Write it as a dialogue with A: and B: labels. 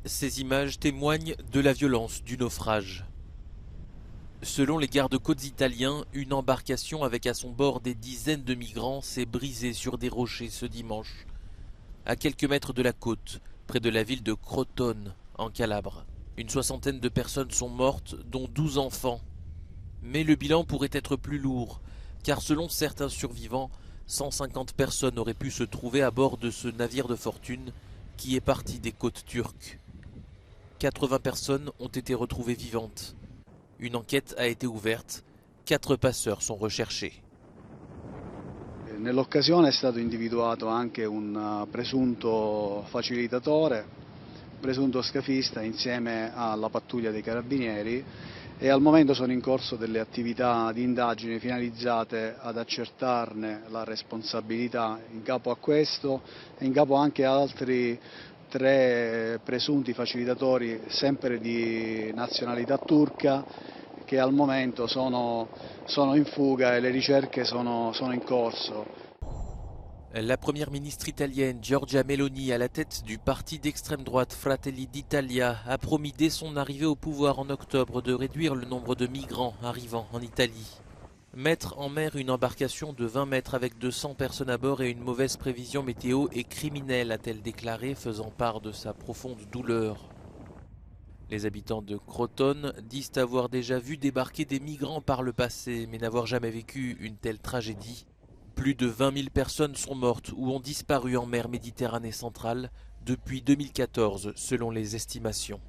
A: Ces images témoignent de la violence du naufrage. Selon les gardes-côtes italiens, une embarcation avec à son bord des dizaines de migrants s'est brisée sur des rochers ce dimanche, à quelques mètres de la côte, près de la ville de Crotone, en Calabre. Une soixantaine de personnes sont mortes, dont 12 enfants. Mais le bilan pourrait être plus lourd, car selon certains survivants, 150 personnes auraient pu se trouver à bord de ce navire de fortune qui est parti des côtes turques. 80 personnes ont été retrouvées vivantes. Une enquête a été ouverte. 4 passeurs sont recherchés.
B: Nell'occasione è stato individuato anche un presunto facilitatore, presunto scafista insieme alla pattuglia dei carabinieri e al momento sono in corso delle attività di indagine finalizzate ad accertarne la responsabilità in capo a questo e in capo anche ad altri 3 presunti facilitatori sempre di nazionalità turca che al momento sono in fuga e le ricerche sono in corso.
A: La première ministre italienne Giorgia Meloni, à la tête du parti d'extrême droite Fratelli d'Italia, a promis dès son arrivée au pouvoir en octobre de réduire le nombre de migrants arrivant en Italie. Mettre en mer une embarcation de 20 mètres avec 200 personnes à bord et une mauvaise prévision météo est criminel, a-t-elle déclaré, faisant part de sa profonde douleur. Les habitants de Crotone disent avoir déjà vu débarquer des migrants par le passé, mais n'avoir jamais vécu une telle tragédie. Plus de 20 000 personnes sont mortes ou ont disparu en mer Méditerranée centrale depuis 2014, selon les estimations.